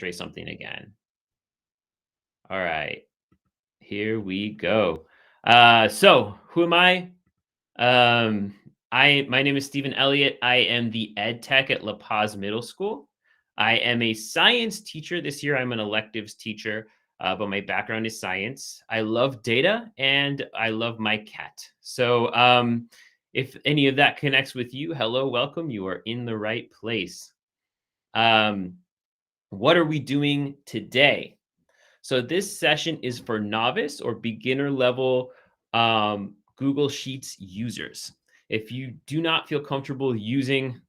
demonstrate something again. All right, here we go. So who am I? Um, my name is Stephen Elliott. I am the ed tech at La Paz Middle School. I am a science teacher. This year, I'm an electives teacher, but my background is science. I love data and I love my cat. So, if any of that connects with you, hello, welcome. You are in the right place. Um, what are we doing today? So this session is for novice or beginner level Google Sheets users. If you do not feel comfortable using,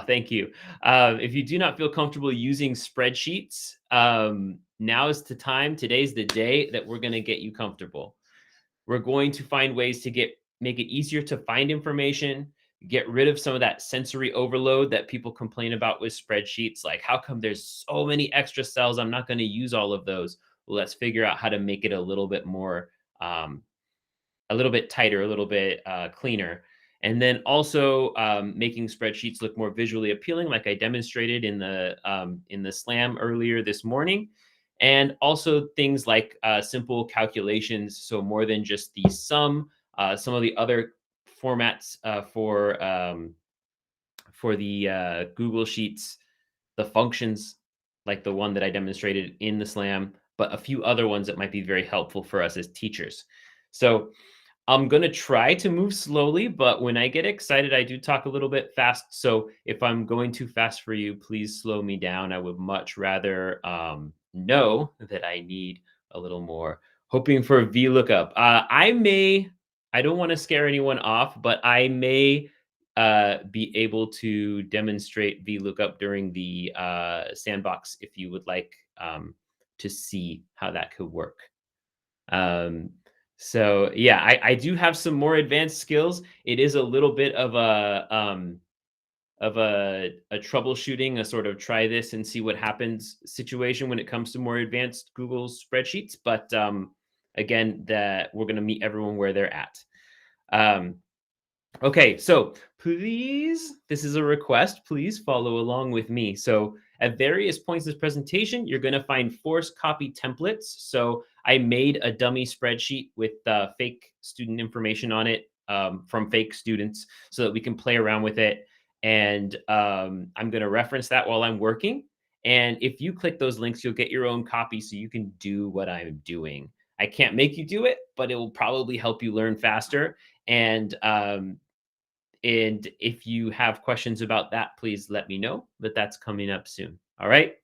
thank you. If you do not feel comfortable using spreadsheets, now is the time. Today's the day that we're going to get you comfortable. We're going to find ways to make it easier to find information, get rid of some of that sensory overload that people complain about with spreadsheets. Like, how come there's so many extra cells? I'm not going to use all of those. Well, let's figure out how to make it a little bit more, a little bit tighter, a little bit cleaner. And then also making spreadsheets look more visually appealing, like I demonstrated in the slam earlier this morning. And also things like simple calculations, so more than just the sum. Some of the other formats for the Google Sheets, the functions, like the one that I demonstrated in the slam, but a few other ones that might be very helpful for us as teachers. So I'm going to try to move slowly, but when I get excited, I do talk a little bit fast. So if I'm going too fast for you, please slow me down. I would much rather know that I need a little more. Hoping for a VLOOKUP. I don't want to scare anyone off, but I may be able to demonstrate VLOOKUP during the sandbox if you would like to see how that could work. So yeah, I do have some more advanced skills. It is a little bit of a troubleshooting, a sort of try this and see what happens situation when it comes to more advanced Google spreadsheets. But again, that we're going to meet everyone where they're at. Okay, so please, this is a request. Please follow along with me. So at various points in this presentation, you're going to find forced copy templates. So I made a dummy spreadsheet with fake student information on it from fake students so that we can play around with it. And I'm going to reference that while I'm working. And if you click those links, you'll get your own copy so you can do what I'm doing. I can't make you do it, but it will probably help you learn faster. And if you have questions about that, please let me know. But that's coming up soon. All right.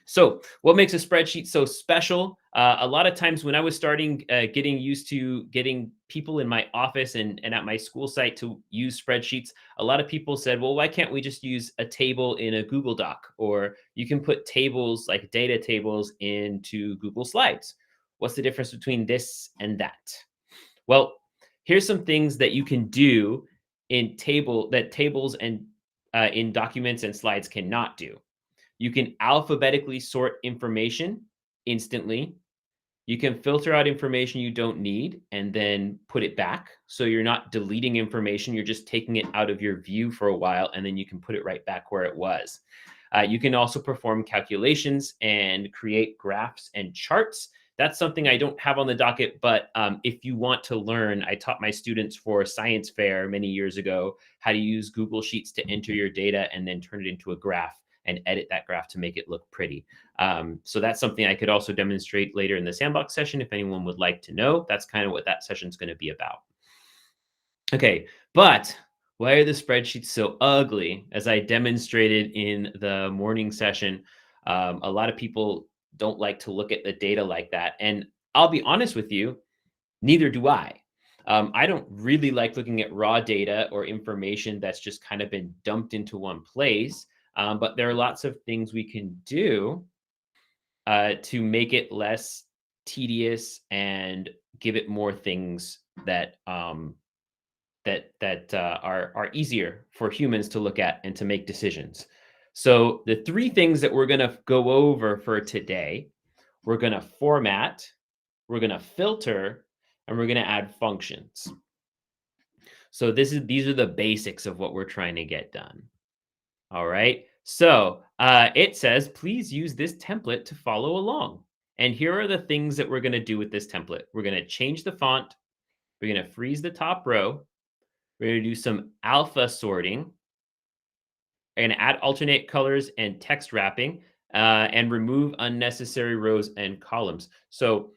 So what makes a spreadsheet so special? A lot of times when I was starting getting used to getting people in my office and at my school site to use spreadsheets, a lot of people said, well, why can't we just use a table in a Google Doc? Or you can put tables like data tables into Google Slides. What's the difference between this and that? Well, here's some things that you can do in tables and in documents and slides cannot do. You can alphabetically sort information instantly. You can filter out information you don't need and then put it back. So you're not deleting information, you're just taking it out of your view for a while, and then you can put it right back where it was. You can also perform calculations and create graphs and charts. That's something I don't have on the docket, but if you want to learn, I taught my students for science fair many years ago how to use Google Sheets to enter your data and then turn it into a graph and edit that graph to make it look pretty. So that's something I could also demonstrate later in the sandbox session if anyone would like to know. That's kind of what that session is going to be about. Okay, but why are the spreadsheets so ugly? As I demonstrated in the morning session, a lot of people don't like to look at the data like that. And I'll be honest with you, neither do I. I don't really like looking at raw data or information that's just kind of been dumped into one place. But there are lots of things we can do to make it less tedious and give it more things that are easier for humans to look at and to make decisions. So the three things that we're going to go over for today, we're going to format, we're going to filter, and we're going to add functions. So these are the basics of what we're trying to get done. All right. So it says, please use this template to follow along. And here are the things that we're going to do with this template. We're going to change the font. We're going to freeze the top row. We're going to do some alpha sorting and add alternate colors and text wrapping and remove unnecessary rows and columns. So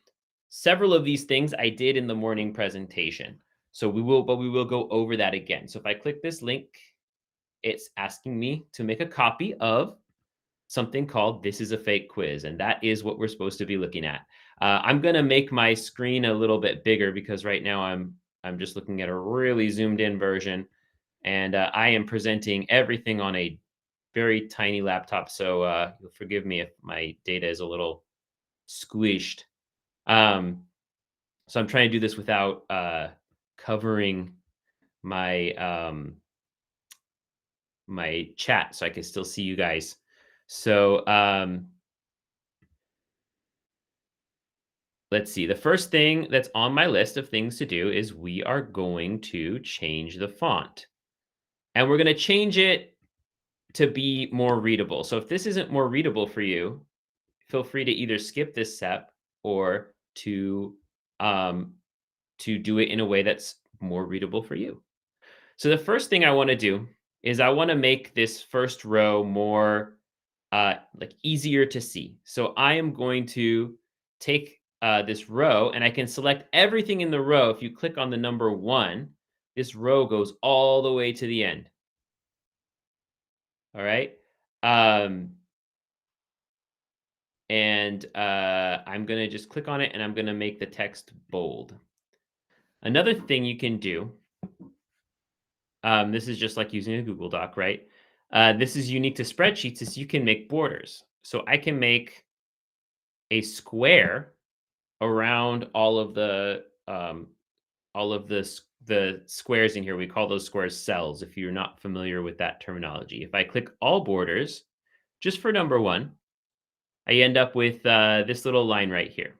several of these things I did in the morning presentation. So we will go over that again. So if I click this link, it's asking me to make a copy of something called This is a Fake Quiz. And that is what we're supposed to be looking at. I'm going to make my screen a little bit bigger because right now I'm just looking at a really zoomed in version. And I am presenting everything on a very tiny laptop. So you'll forgive me if my data is a little squished. Um, so I'm trying to do this without covering my my chat so I can still see you guys. So let's see. The first thing that's on my list of things to do is we are going to change the font. And we're going to change it to be more readable. So if this isn't more readable for you, feel free to either skip this step or um, to do it in a way that's more readable for you. So the first thing I want to do is I want to make this first row more like easier to see. So I am going to take this row and I can select everything in the row. If you click on the number 1, this row goes all the way to the end. All right. Um, and I'm going to just click on it and I'm going to make the text bold. Another thing you can do, this is just like using a Google Doc, right? This is unique to spreadsheets is you can make borders. So I can make a square around all of the squares in here. We call those squares cells if you're not familiar with that terminology. If I click all borders, just for number 1, I end up with this little line right here.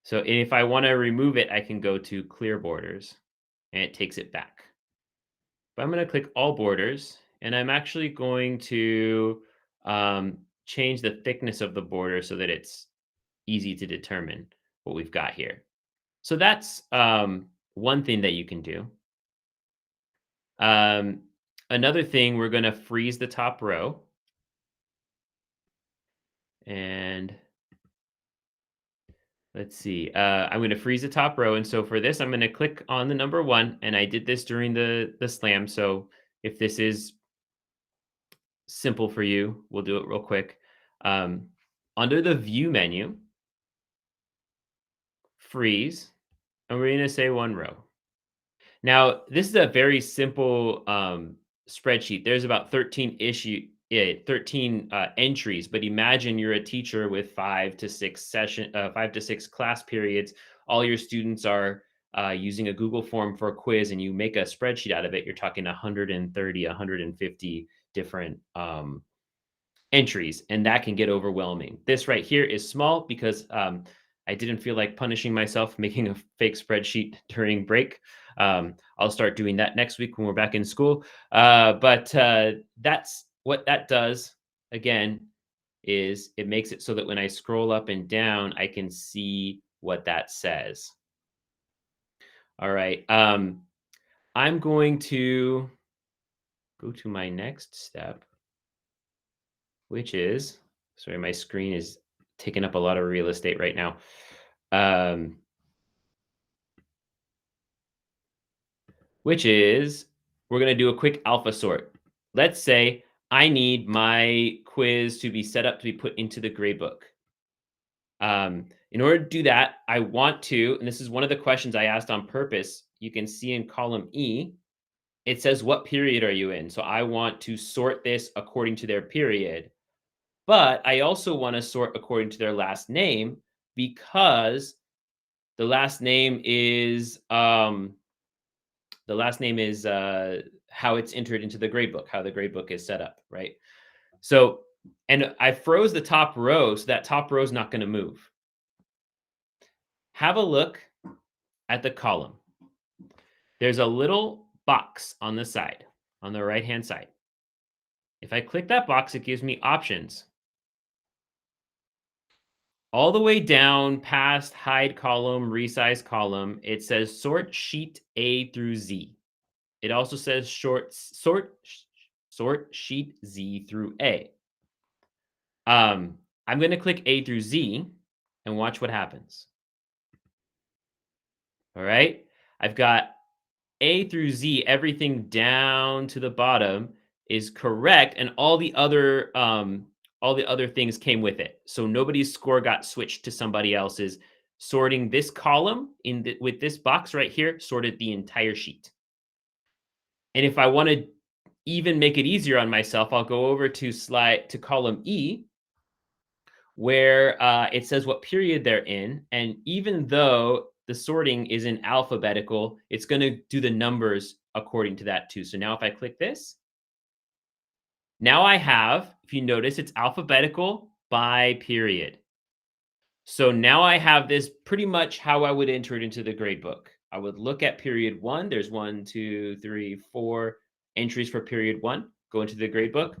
So if I want to remove it, I can go to clear borders and it takes it back. But I'm going to click all borders and I'm actually going to change the thickness of the border so that it's easy to determine what we've got here. So that's one thing that you can do. Um, Another thing, we're going to freeze the top row. And let's see. I'm going to freeze the top row. And so for this, I'm going to click on the number 1. And I did this during the slam. So if this is simple for you, we'll do it real quick. Under the view menu, freeze, and we're going to say 1 row. Now, this is a very simple spreadsheet. There's about 13 entries, but imagine you're a teacher with 5 to 6 class periods. All your students are using a Google form for a quiz, and you make a spreadsheet out of it. You're talking 130, 150 different entries, and that can get overwhelming. This right here is small because I didn't feel like punishing myself making a fake spreadsheet during break. I'll start doing that next week when we're back in school. But that's what that does. Again, is it makes it so that when I scroll up and down, I can see what that says. All right. I'm going to go to my next step, which is, sorry, my screen is taking up a lot of real estate right now. Which is, we're going to do a quick alpha sort. Let's say I need my quiz to be set up to be put into the gradebook. In order to do that, I want to, and this is one of the questions I asked on purpose, you can see in column E, it says, what period are you in? So I want to sort this according to their period. But I also want to sort according to their last name because the last name is how it's entered into the gradebook, how the gradebook is set up, right? So, and I froze the top row, so that top row is not going to move. Have a look at the column. There's a little box on the side, on the right-hand side. If I click that box, it gives me options. All the way down past hide column, resize column, it says sort sheet A through Z. It also says sort sheet Z through A. I'm going to click A through Z and watch what happens. All right. I've got A through Z, everything down to the bottom is correct, and all the other things came with it. So nobody's score got switched to somebody else's. Sorting this column with this box right here sorted the entire sheet. And if I want to even make it easier on myself, I'll go over to column E, where it says what period they're in. And even though the sorting is in alphabetical, it's going to do the numbers according to that too. So now if I click this, now I have, if you notice, it's alphabetical by period. So now I have this pretty much how I would enter it into the grade book. I would look at period one. There's 1, 2, 3, 4 entries for period one. Go into the grade book,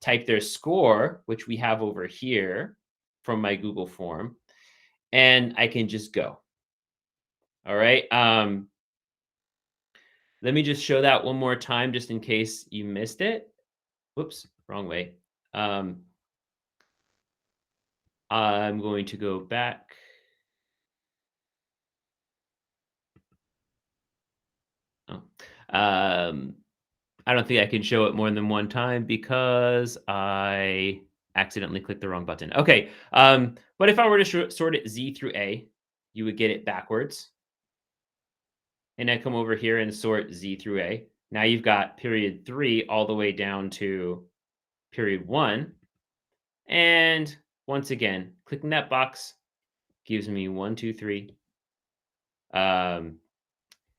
type their score, which we have over here from my Google form, and I can just go. All right. Let me just show that one more time, just in case you missed it. Whoops, wrong way. I'm going to go back. Oh. I don't think I can show it more than one time because I accidentally clicked the wrong button. Okay. But if I were to sort it Z through A, you would get it backwards. And I come over here and sort Z through A. Now you've got period 3 all the way down to period 1. And once again, clicking that box gives me 1, 2, 3.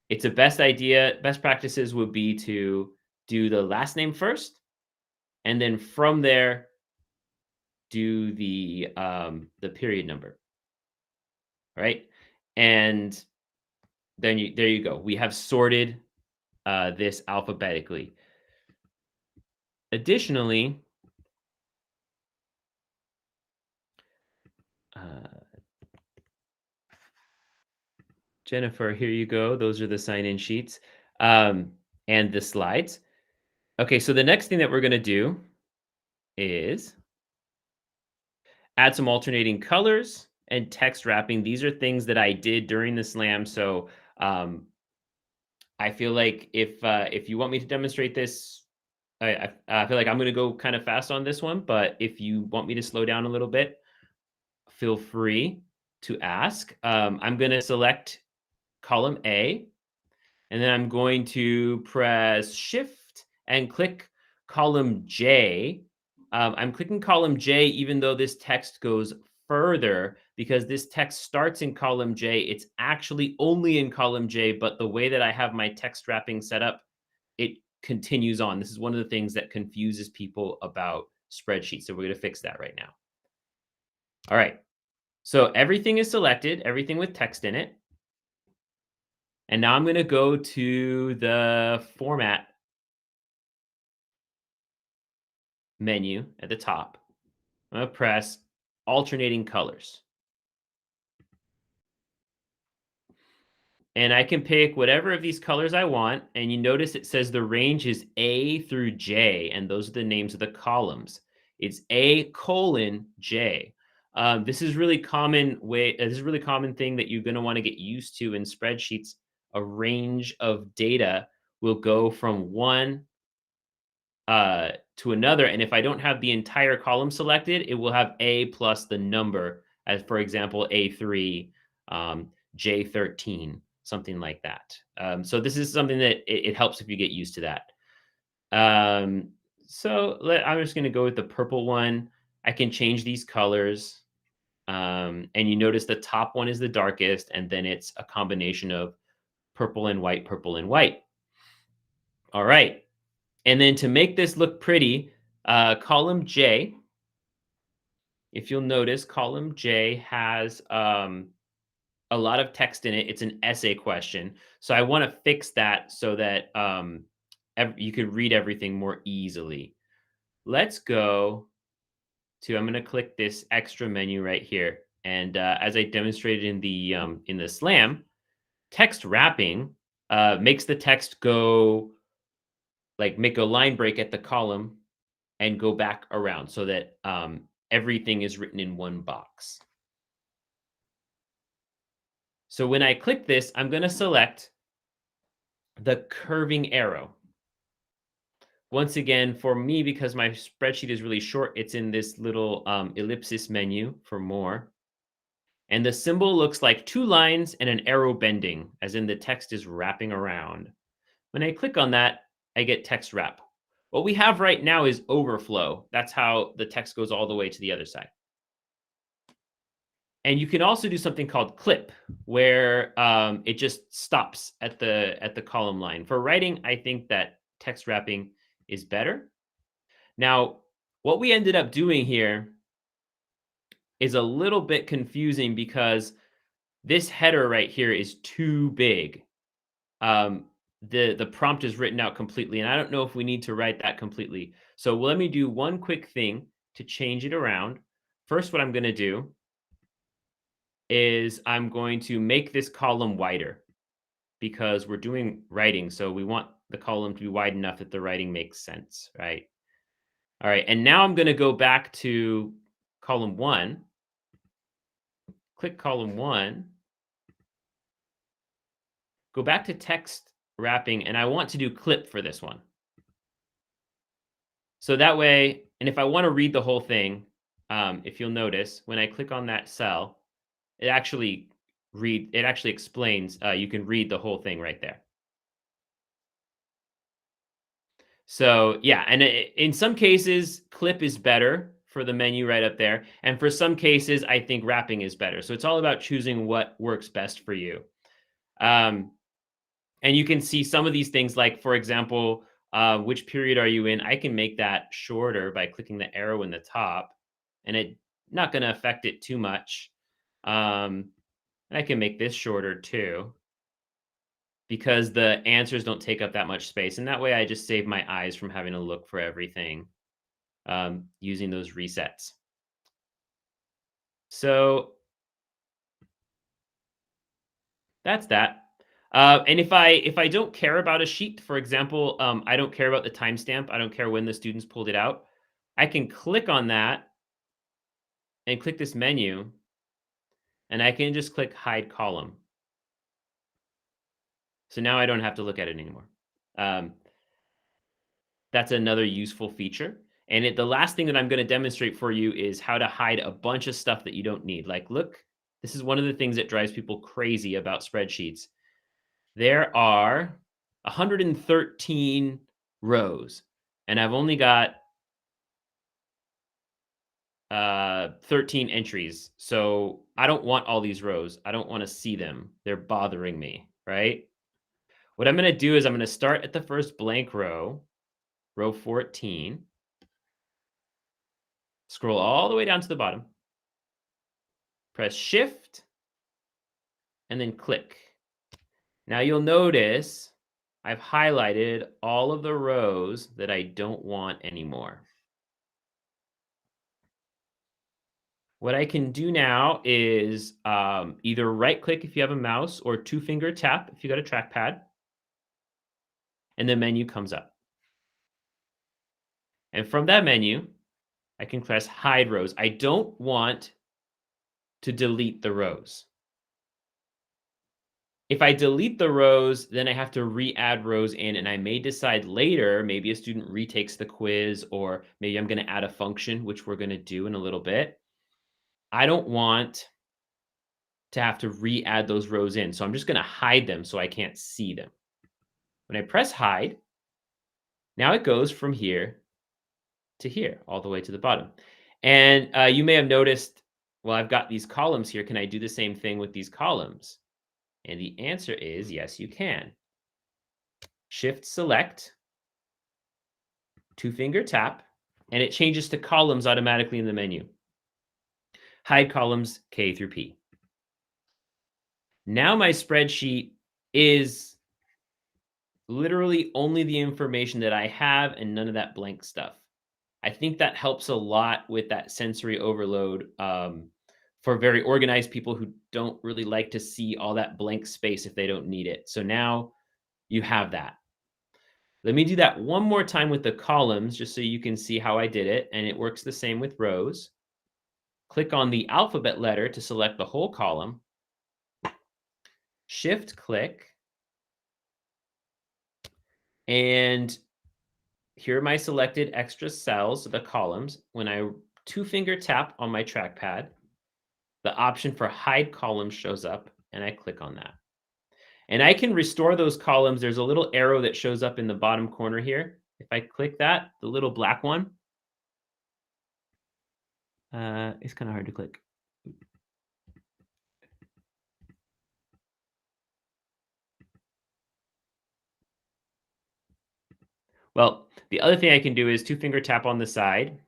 It's a best practices would be to do the last name first, and then from there, do the period number, right? And then there you go. We have sorted this alphabetically. Additionally, Jennifer, here you go. Those are the sign-in sheets and the slides. Okay, so the next thing that we're going to do is add some alternating colors and text wrapping. These are things that I did during the slam. So I feel like if you want me to demonstrate this, I feel like I'm going to go kind of fast on this one. But if you want me to slow down a little bit, feel free to ask. I'm going to select column A, and then I'm going to press Shift and click column J. I'm clicking column J even though this text goes further because this text starts in column J. It's actually only in column J, but the way that I have my text wrapping set up, it continues on. This is one of the things that confuses people about spreadsheets. So we're going to fix that right now. All right. So everything is selected, everything with text in it. And now I'm going to go to the format menu at the top. I'm going to press alternating colors. And I can pick whatever of these colors I want. And you notice it says the range is A through J, and those are the names of the columns. It's A:J. This is really common this is a really common thing that you're going to want to get used to in spreadsheets. A range of data will go from one to another. And if I don't have the entire column selected, it will have A plus the number, as for example, A3, J13, something like that. So this is something that it helps if you get used to that. I'm just going to go with the purple one. I can change these colors. And you notice the top one is the darkest, and then it's a combination of purple and white, purple and white. All right. And then to make this look pretty, column J, if you'll notice, column J has a lot of text in it. It's an essay question. So I want to fix that so that you could read everything more easily. let's go to, I'm going to click this extra menu right here. And as I demonstrated in the SLAM, text wrapping makes the text go, like, make a line break at the column and go back around so that everything is written in one box. So when I click this, I'm going to select the curving arrow. Once again, for me, because my spreadsheet is really short, it's in this little ellipsis menu for more. And the symbol looks like two lines and an arrow bending, as in the text is wrapping around. When I click on that, I get text wrap. What we have right now is overflow. That's how the text goes all the way to the other side. And you can also do something called clip, where it just stops at the column line. For writing, I think that text wrapping is better. Now, what we ended up doing here is a little bit confusing because this header right here is too big. The prompt is written out completely, and I don't know if we need to write that completely. So let me do one quick thing to change it around. First, what I'm going to do is I'm going to make this column wider because we're doing writing. So we want the column to be wide enough that the writing makes sense, right? All right. And now I'm going to go back to column 1, click column 1, go back to text wrapping, and I want to do clip for this one. So that way, and if I want to read the whole thing, if you'll notice, when I click on that cell, it actually explains, you can read the whole thing right there. So yeah, and in some cases, clip is better for the menu right up there. And for some cases, I think wrapping is better. So it's all about choosing what works best for you. And you can see some of these things, like, for example, which period are you in? I can make that shorter by clicking the arrow in the top, and it's not going to affect it too much. And I can make this shorter too, because the answers don't take up that much space. And that way I just save my eyes from having to look for everything using those resets. So that's that. And if I don't care about a sheet, for example, I don't care about the timestamp, I don't care when the students pulled it out, I can click on that and click this menu, and I can just click hide column. So now I don't have to look at it anymore. That's another useful feature. And the last thing that I'm going to demonstrate for you is how to hide a bunch of stuff that you don't need. Like, look, this is one of the things that drives people crazy about spreadsheets. There are 113 rows, and I've only got 13 entries. So I don't want all these rows. I don't want to see them. They're bothering me, right? What I'm going to do is I'm going to start at the first blank row, row 14, scroll all the way down to the bottom, press Shift, and then click. Now you'll notice I've highlighted all of the rows that I don't want anymore. What I can do now is either right-click if you have a mouse, or two-finger tap if you got a trackpad, and the menu comes up. And from that menu, I can press Hide Rows. I don't want to delete the rows. If I delete the rows, then I have to re-add rows in, and I may decide later, maybe a student retakes the quiz, or maybe I'm going to add a function, which we're going to do in a little bit. I don't want to have to re-add those rows in, so I'm just going to hide them so I can't see them. When I press hide, now it goes from here to here, all the way to the bottom. And you may have noticed, well, I've got these columns here. Can I do the same thing with these columns? And the answer is yes, you can. Shift select, two-finger tap, and it changes to columns automatically in the menu. Hide columns K through P. Now my spreadsheet is literally only the information that I have and none of that blank stuff. I think that helps a lot with that sensory overload for very organized people who don't really like to see all that blank space if they don't need it. So now you have that. Let me do that one more time with the columns just so you can see how I did it. And it works the same with rows. Click on the alphabet letter to select the whole column. Shift click. And here are my selected extra cells, the columns. When I two-finger tap on my trackpad, the option for hide columns shows up, and I click on that. And I can restore those columns. There's a little arrow that shows up in the bottom corner here. If I click that, the little black one, it's kind of hard to click. Well, the other thing I can do is two-finger tap on the side,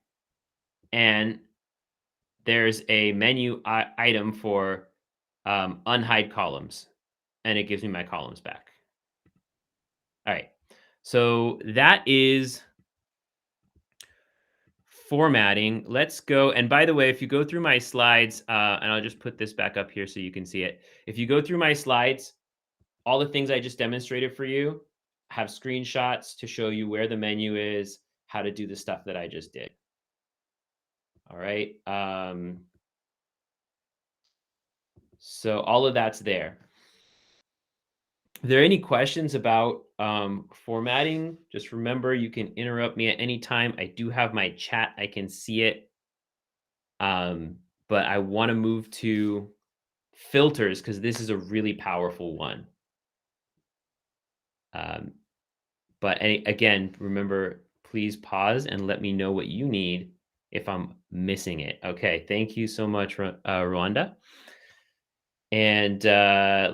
and there's a menu item for unhide columns, and it gives me my columns back. All right, so that is formatting. Let's go. And by the way, if you go through my slides, and I'll just put this back up here so you can see it. If you go through my slides, all the things I just demonstrated for you have screenshots to show you where the menu is, how to do the stuff that I just did. All right. So all of that's there. Are there any questions about formatting? Just remember, you can interrupt me at any time. I do have my chat. I can see it. But I want to move to filters because this is a really powerful one. Again, remember, please pause and let me know what you need if I'm missing it. Okay, thank you so much, Rwanda. And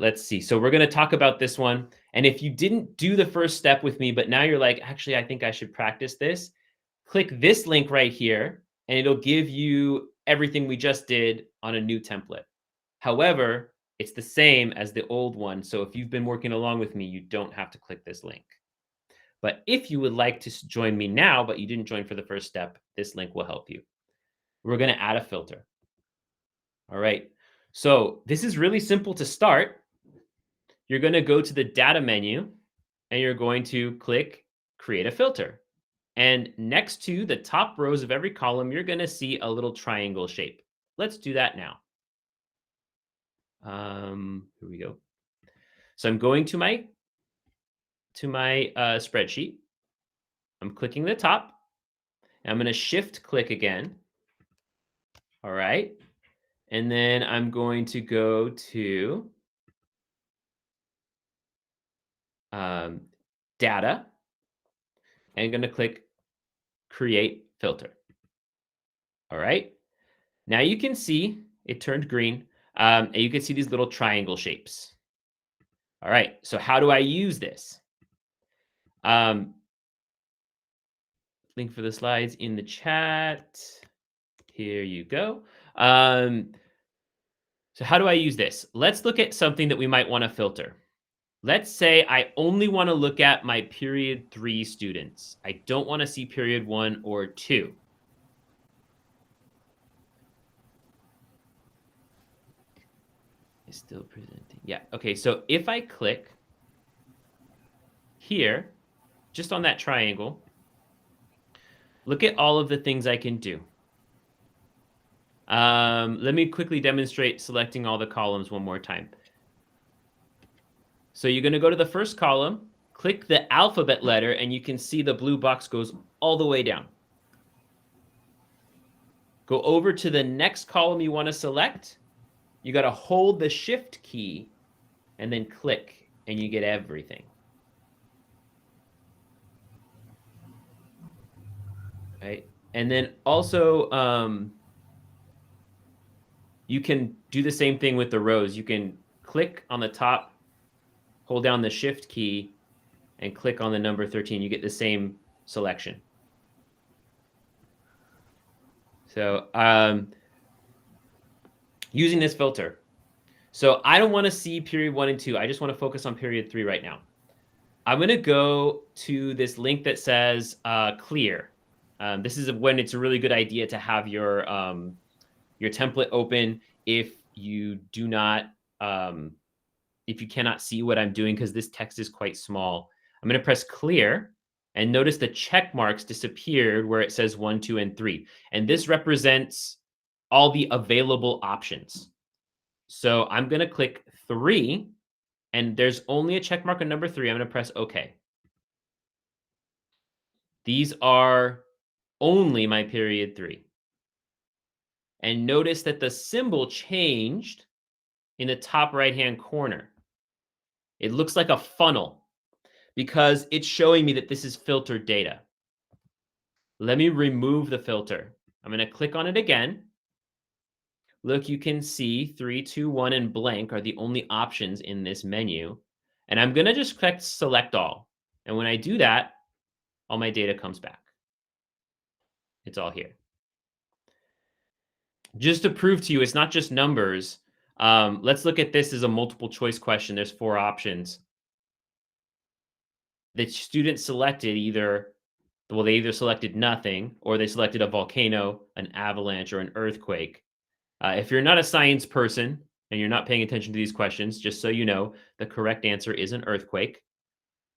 let's see. So we're going to talk about this one. And if you didn't do the first step with me, but now you're like, actually, I think I should practice this, click this link right here, and it'll give you everything we just did on a new template. However, it's the same as the old one. So if you've been working along with me, you don't have to click this link. But if you would like to join me now, but you didn't join for the first step, this link will help you. We're going to add a filter. All right. So this is really simple to start. You're going to go to the data menu and you're going to click create a filter. And next to the top rows of every column, you're going to see a little triangle shape. Let's do that now. Here we go. So I'm going to my spreadsheet. I'm clicking the top. And I'm going to shift click again. All right. And then I'm going to go to data. And I'm going to click create filter. All right. Now you can see it turned green. And you can see these little triangle shapes. All right. So how do I use this? Link for the slides in the chat. Here you go. So how do I use this? Let's look at something that we might want to filter. Let's say I only want to look at my period 3 students. I don't want to see period 1 or 2. It's still presenting. Yeah. Okay. So if I click here, just on that triangle, look at all of the things I can do. Let me quickly demonstrate selecting all the columns one more time. So you're going to go to the first column, click the alphabet letter, and you can see the blue box goes all the way down. Go over to the next column you want to select. You got to hold the shift key and then click, and you get everything. Right? And then also, you can do the same thing with the rows. You can click on the top, hold down the shift key, and click on the number 13. You get the same selection. So using this filter. So I don't want to see period 1 and 2. I just want to focus on period 3 right now. I'm going to go to this link that says clear. This is when it's a really good idea to have your template open if you do not, if you cannot see what I'm doing, because this text is quite small. I'm going to press clear, and notice the check marks disappeared where it says 1, 2, and 3. And this represents all the available options. So I'm going to click 3, and there's only a check mark on number 3. I'm going to press OK. These are only my period 3. And notice that the symbol changed in the top right-hand corner. It looks like a funnel because it's showing me that this is filtered data. Let me remove the filter. I'm going to click on it again. Look, you can see 3, 2, 1, and blank are the only options in this menu. And I'm going to just click select all. And when I do that, all my data comes back. It's all here. Just to prove to you, it's not just numbers. Let's look at this as a multiple choice question. There's 4 options. The student selected they either selected nothing, or they selected a volcano, an avalanche, or an earthquake. If you're not a science person and you're not paying attention to these questions, just so you know, the correct answer is an earthquake.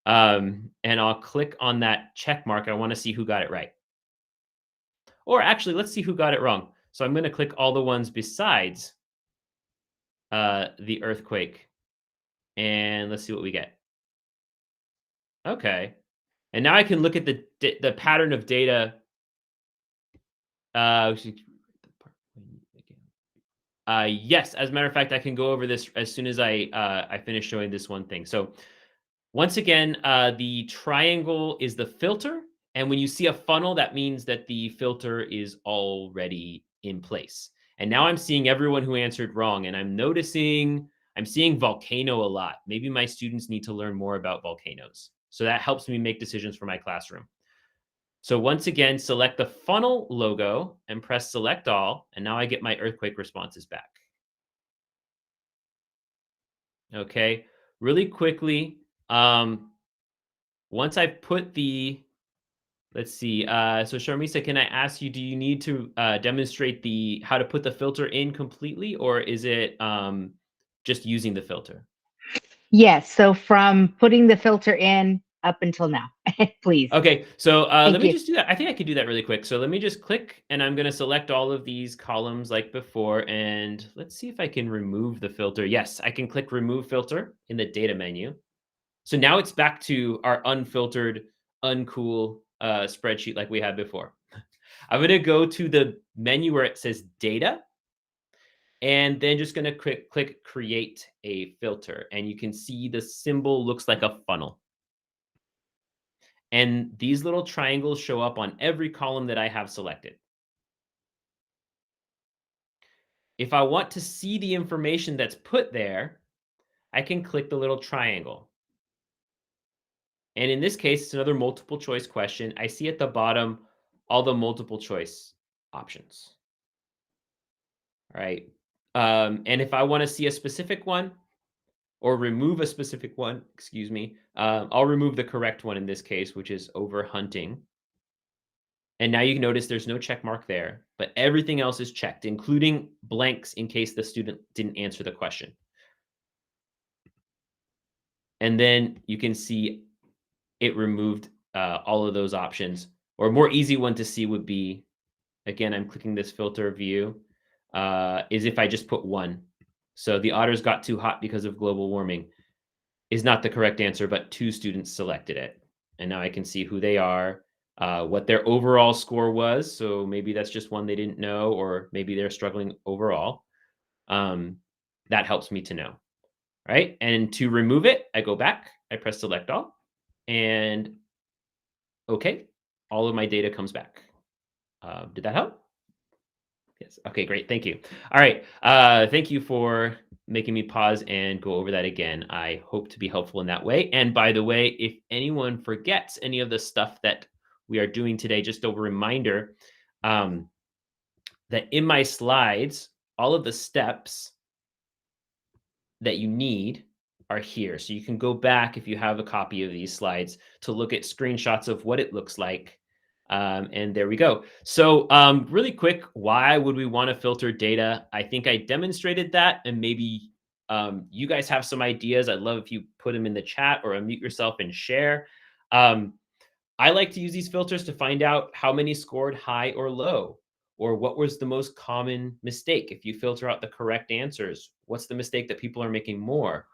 And I'll click on that check mark. I want to see who got it right. Or actually, let's see who got it wrong. So I'm going to click all the ones besides the earthquake. And let's see what we get. Okay. And now I can look at the pattern of data. Yes, as a matter of fact, I can go over this as soon as I finish showing this one thing. So once again, the triangle is the filter. And when you see a funnel, that means that the filter is already in place. And now I'm seeing everyone who answered wrong. And I'm seeing volcano a lot. Maybe my students need to learn more about volcanoes. So that helps me make decisions for my classroom. So once again, select the funnel logo and press select all. And now I get my earthquake responses back. Okay, really quickly. Once I've put let's see. So Sharmisa, can I ask you, do you need to demonstrate how to put the filter in completely, or is it just using the filter? Yes. So from putting the filter in up until now, please. Okay, so let me just do that. I think I could do that really quick. So let me just click, and I'm going to select all of these columns like before, and let's see if I can remove the filter. Yes, I can click remove filter in the data menu. So now it's back to our unfiltered, uncool spreadsheet like we had before. I'm going to go to the menu where it says data, and then just going to click create a filter. And you can see the symbol looks like a funnel. And these little triangles show up on every column that I have selected. If I want to see the information that's put there, I can click the little triangle. And in this case, it's another multiple choice question. I see at the bottom all the multiple choice options. All right. And if I want to see a specific one or remove a specific one, excuse me, I'll remove the correct one in this case, which is over hunting. And now you can notice there's no check mark there, but everything else is checked, including blanks in case the student didn't answer the question. And then you can see it removed all of those options. Or a more easy one to see would be, again, I'm clicking this filter view, is if I just put 1. So the otters got too hot because of global warming is not the correct answer, but 2 students selected it. And now I can see who they are, what their overall score was. So maybe that's just one they didn't know, or maybe they're struggling overall. That helps me to know. Right. And to remove it, I go back, I press select all, and okay, all of my data comes back. Did that help? Yes. Okay, great. Thank you. All right. Thank you for making me pause and go over that again. I hope to be helpful in that way. And by the way, if anyone forgets any of the stuff that we are doing today, just a reminder that in my slides, all of the steps that you need are here. So you can go back if you have a copy of these slides to look at screenshots of what it looks like And there we go. So really quick, why would we want to filter data? I think I demonstrated that, and maybe you guys have some ideas. I'd love if you put them in the chat or unmute yourself and share. Um, I like to use these filters to find out how many scored high or low, or what was the most common mistake. If you filter out the correct answers, what's the mistake that people are making more?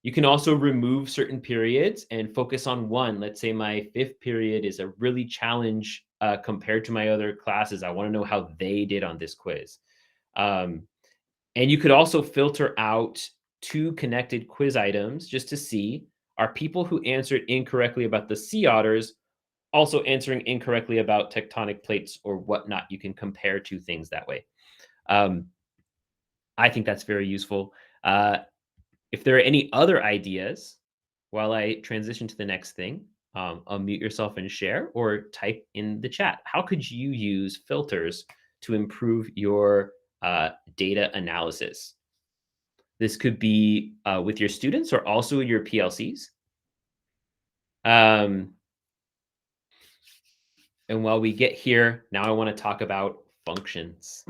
You can also remove certain periods and focus on one. Let's say my fifth period is a really challenge compared to my other classes. I want to know how they did on this quiz. And you could also filter out two connected quiz items just to see, are people who answered incorrectly about the sea otters also answering incorrectly about tectonic plates or whatnot. You can compare two things that way. I think that's very useful. If there are any other ideas while I transition to the next thing, unmute yourself and share, or type in the chat. How could you use filters to improve your data analysis? This could be with your students or also your PLCs. And while we get here, now I want to talk about functions.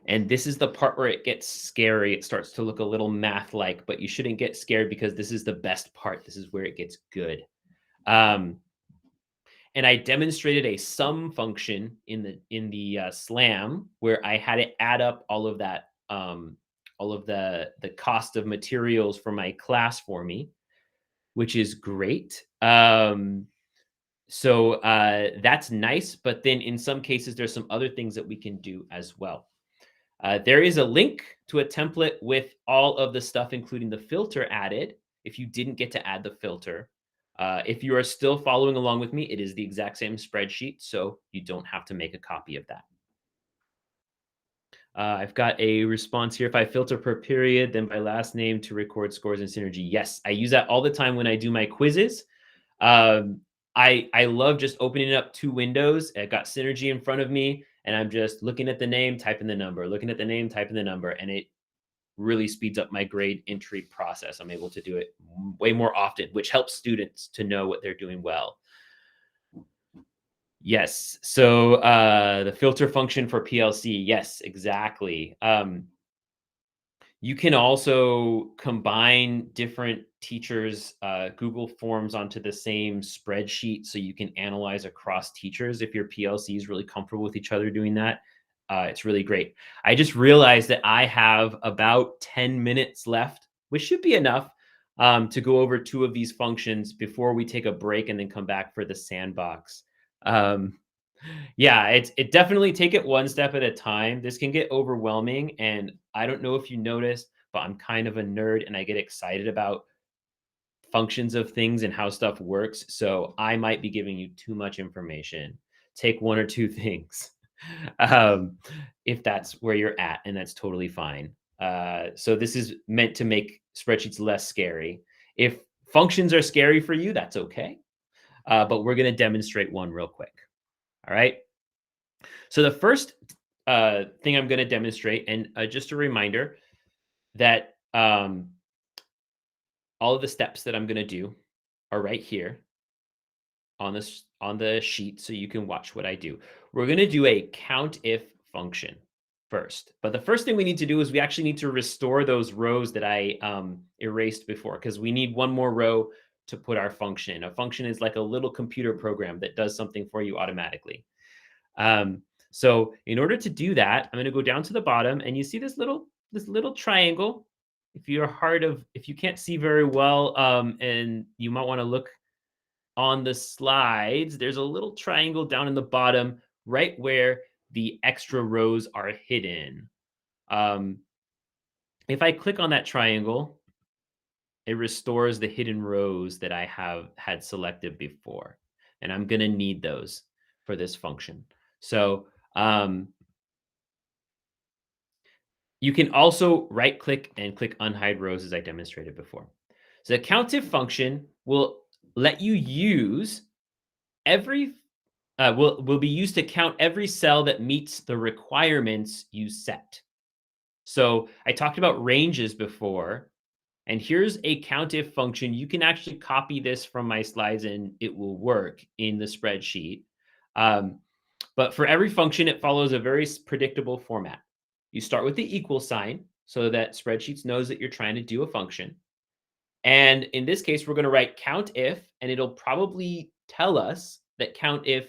And this is the part where it gets scary. It starts to look a little math-like, but you shouldn't get scared because this is the best part. This is where it gets good. And I demonstrated a sum function in the SLAM where I had it add up all of that, all of the cost of materials for my class for me, which is great. So that's nice. But then in some cases, there's some other things that we can do as well. There is a link to a template with all of the stuff, including the filter added, if you didn't get to add the filter. If you are still following along with me, it is the exact same spreadsheet, so you don't have to make a copy of that. I've got a response here. If I filter per period, then by last name to record scores and synergy. Yes, I use that all the time when I do my quizzes. I love just opening up two windows. I got synergy in front of me, and I'm just looking at the name, typing the number, looking at the name, typing the number, and it really speeds up my grade entry process. I'm able to do it way more often, which helps students to know what they're doing well. Yes. So the filter function for PLC. Yes, exactly. You can also combine different teachers' Google Forms onto the same spreadsheet so you can analyze across teachers if your PLC is really comfortable with each other doing that. It's really great. I just realized that I have about 10 minutes left, which should be enough to go over two of these functions before we take a break and then come back for the sandbox. Yeah, it definitely take it one step at a time. This can get overwhelming, and I don't know if you noticed, but I'm kind of a nerd and I get excited about functions of things and how stuff works. So I might be giving you too much information. Take one or two things, if that's where you're at, and that's totally fine. So this is meant to make spreadsheets less scary. If functions are scary for you, that's okay. But we're going to demonstrate one real quick. All right. So the first thing I'm going to demonstrate, and just a reminder that all of the steps that I'm going to do are right here on the sheet, so you can watch what I do. We're going to do a COUNTIF function first. But the first thing we need to do is we actually need to restore those rows that I erased before, because we need one more row to put our function in. A function is like a little computer program that does something for you automatically. So in order to do that, I'm going to go down to the bottom, and you see this little triangle. If you can't see very well, and you might want to look on the slides, there's a little triangle down in the bottom, right where the extra rows are hidden. If I click on that triangle, it restores the hidden rows that I had selected before, and I'm going to need those for this function. So you can also right click and click unhide rows as I demonstrated before. So the COUNTIF function will let you use will be used to count every cell that meets the requirements you set. So I talked about ranges before. And here's a COUNTIF function. You can actually copy this from my slides and it will work in the spreadsheet. But for every function, it follows a very predictable format. You start with the equal sign so that Spreadsheets knows that you're trying to do a function. And in this case, we're going to write COUNTIF, and it'll probably tell us that COUNTIF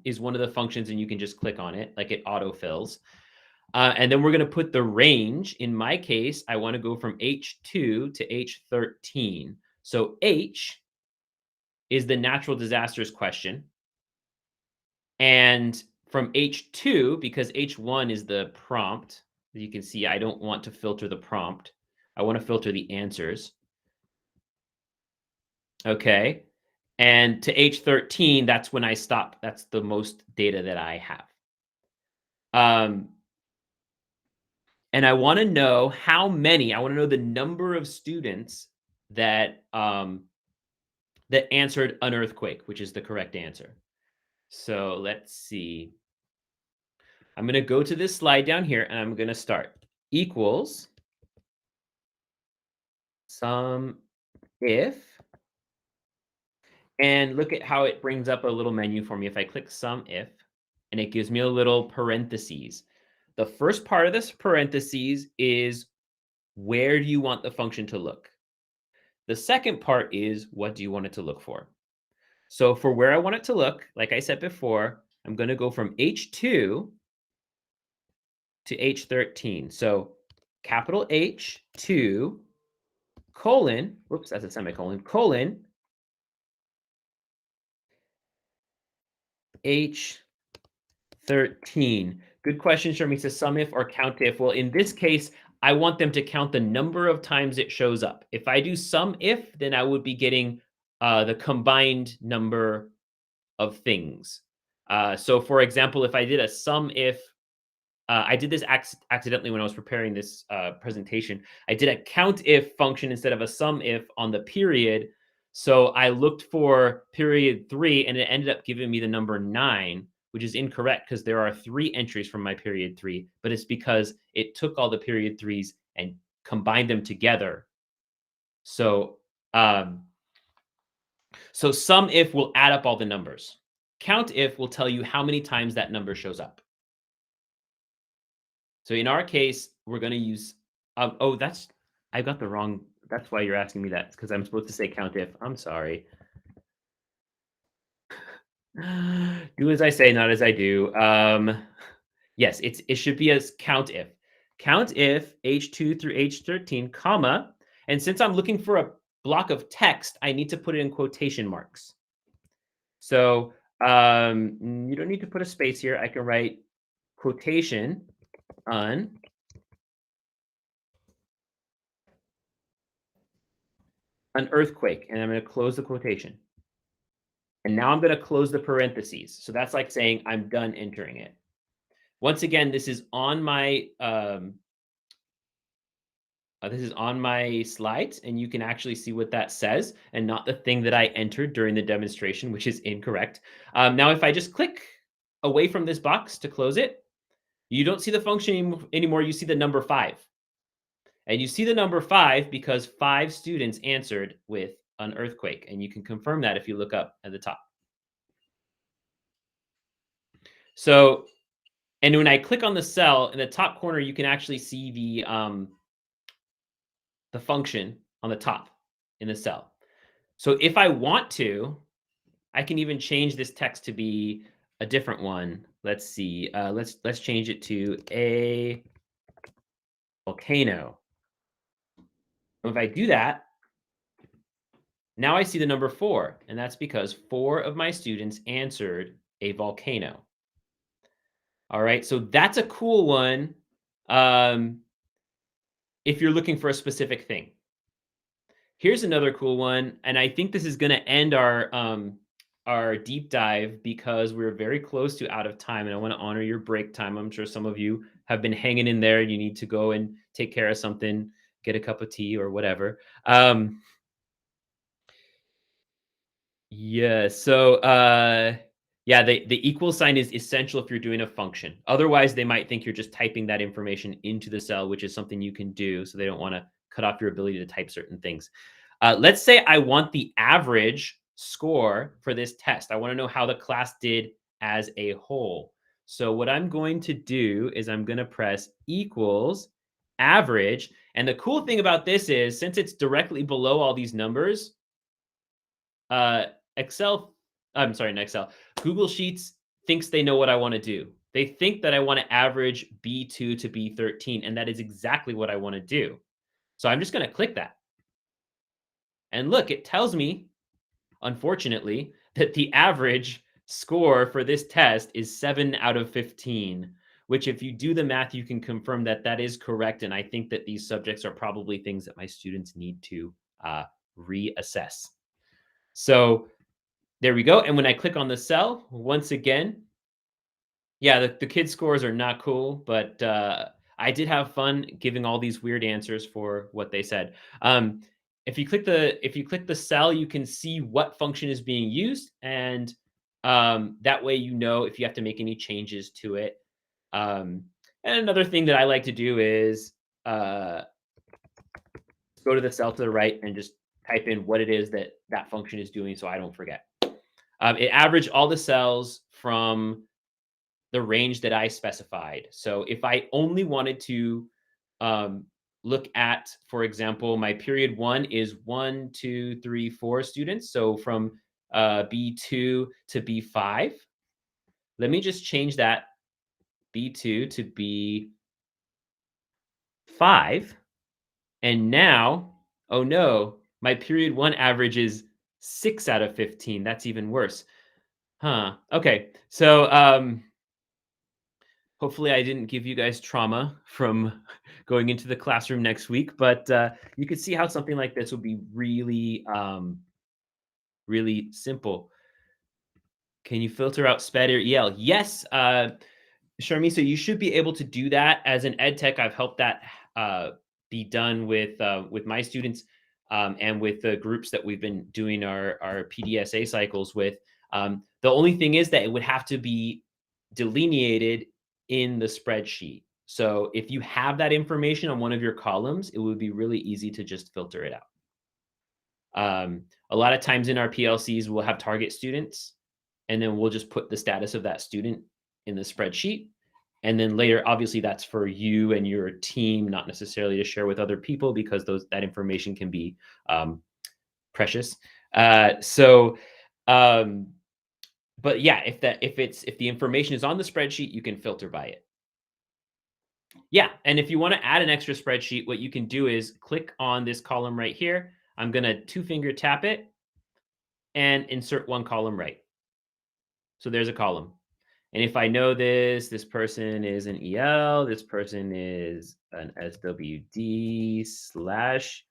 is one of the functions, and you can just click on it, like it autofills. And then we're going to put the range. In my case, I want to go from H2 to H13. So H is the natural disasters question. And from H2, because H1 is the prompt, as you can see, I don't want to filter the prompt. I want to filter the answers. Okay. And to H13, that's when I stop. That's the most data that I have. And I want to know how many, I want to know the number of students that that answered an earthquake, which is the correct answer. So let's see. I'm going to go to this slide down here and I'm going to start equals sum if, and look at how it brings up a little menu for me. If I click sum if, and it gives me a little parentheses. The first part of this parentheses is where do you want the function to look? The second part is what do you want it to look for? So for where I want it to look, like I said before, I'm going to go from H2 to H13. So capital H2 colon, whoops, that's a semicolon, colon, H13. Good question, Shermy says sum if or count if. Well, in this case, I want them to count the number of times it shows up. If I do sum if, then I would be getting the combined number of things. So for example, if I did a sum if, I did this accidentally when I was preparing this presentation. I did a count if function instead of a sum if on the period. So I looked for period 3 and it ended up giving me the number 9, which is incorrect because there are 3 entries from my period 3, but it's because it took all the period 3s and combined them together. So, so sum if will add up all the numbers. Count if will tell you how many times that number shows up. So in our case, we're going to use, oh, I got the wrong, that's why you're asking me that, because I'm supposed to say count if. I'm sorry. Do as I say, not as I do. Yes, it should be as count if. Count if H2 through H13, comma, and since I'm looking for a block of text, I need to put it in quotation marks. So you don't need to put a space here. I can write quotation an earthquake, and I'm going to close the quotation. And now I'm going to close the parentheses. So that's like saying I'm done entering it. Once again, this is on my slides, and you can actually see what that says and not the thing that I entered during the demonstration, which is incorrect. Now, if I just click away from this box to close it, you don't see the function anymore. You see the number 5. And you see the number 5 because 5 students answered with an earthquake. And you can confirm that if you look up at the top. So, and when I click on the cell in the top corner, you can actually see the function on the top in the cell. So if I want to, I can even change this text to be a different one. Let's see. Let's change it to a volcano. If I do that, now I see the number 4, and that's because 4 of my students answered a volcano. All right, so that's a cool one if you're looking for a specific thing. Here's another cool one, and I think this is going to end our deep dive because we're very close to out of time, and I want to honor your break time. I'm sure some of you have been hanging in there. You need to go and take care of something, get a cup of tea or whatever. Yeah, so yeah, the equal sign is essential if you're doing a function. Otherwise, they might think you're just typing that information into the cell, which is something you can do, so they don't want to cut off your ability to type certain things. Let's say I want the average score for this test. I want to know how the class did as a whole. So what I'm going to do is I'm going to press equals average. And the cool thing about this is, since it's directly below all these numbers, uh, Excel, I'm sorry, not Excel, Google Sheets thinks they know what I want to do. They think that I want to average B2 to B13, and that is exactly what I want to do. So I'm just going to click that. And look, it tells me, unfortunately, that the average score for this test is 7 out of 15, which if you do the math, you can confirm that that is correct. And I think that these subjects are probably things that my students need to reassess. So there we go. And when I click on the cell, once again, yeah, the kids' scores are not cool, but I did have fun giving all these weird answers for what they said. If you click the cell, you can see what function is being used, and that way you know if you have to make any changes to it. And another thing that I like to do is go to the cell to the right and just type in what it is that that function is doing, so I don't forget. It averaged all the cells from the range that I specified. So if I only wanted to look at, for example, my period 1 is 1, 2, 3, 4 students. So from B2 to B5. Let me just change that B2 to B5. And now, oh no, my period 1 average is 6 out of 15. That's even worse. Huh. Okay. So hopefully I didn't give you guys trauma from going into the classroom next week, but you could see how something like this would be really, really simple. Can you filter out SPED or EL? Yes, Sharmi, so you should be able to do that. As an ed tech, I've helped that be done with my students and with the groups that we've been doing our PDSA cycles with. The only thing is that it would have to be delineated in the spreadsheet. So if you have that information on one of your columns, it would be really easy to just filter it out. A lot of times in our PLCs, we'll have target students, and then we'll just put the status of that student in the spreadsheet. And then later, obviously, that's for you and your team, not necessarily to share with other people, because that information can be precious. But yeah, if the information is on the spreadsheet, you can filter by it. Yeah, and if you want to add an extra spreadsheet, what you can do is click on this column right here. I'm going to 2-finger tap it and insert one column right. So there's a column. And if I know this person is an EL, this person is an SWD slash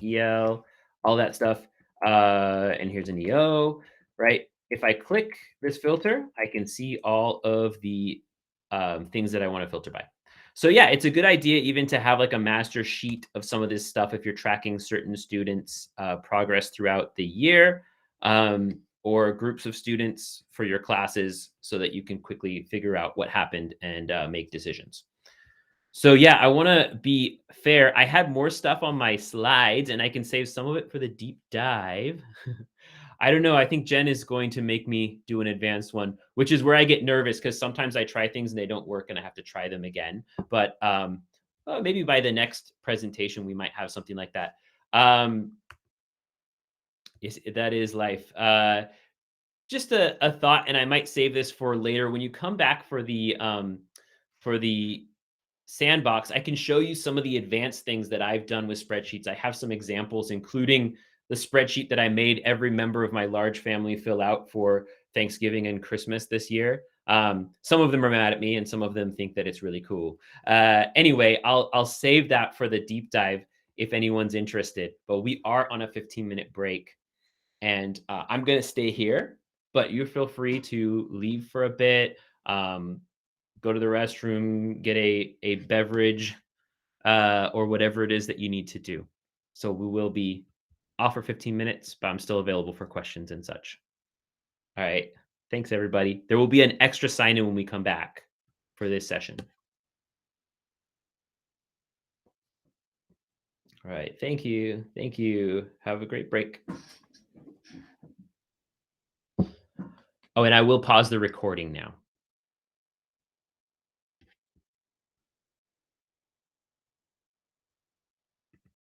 EL, all that stuff. And here's an EO, right? If I click this filter, I can see all of the things that I want to filter by. So yeah, it's a good idea even to have like a master sheet of some of this stuff if you're tracking certain students' progress throughout the year. Or groups of students for your classes, so that you can quickly figure out what happened and make decisions. So yeah, I want to be fair. I had more stuff on my slides, and I can save some of it for the deep dive. I don't know. I think Jen is going to make me do an advanced one, which is where I get nervous, because sometimes I try things and they don't work and I have to try them again. But well, maybe by the next presentation, we might have something like that. That is life. Just a thought, and I might save this for later. When you come back for the sandbox, I can show you some of the advanced things that I've done with spreadsheets. I have some examples, including the spreadsheet that I made every member of my large family fill out for Thanksgiving and Christmas this year. Some of them are mad at me, and some of them think that it's really cool. Anyway, I'll save that for the deep dive if anyone's interested. But we are on a 15-minute break, and I'm going to stay here, but you feel free to leave for a bit, go to the restroom, get a beverage, or whatever it is that you need to do. So we will be off for 15 minutes, but I'm still available for questions and such. All right. Thanks, everybody. There will be an extra sign-in when we come back for this session. All right. Thank you. Thank you. Have a great break. Oh, and I will pause the recording now.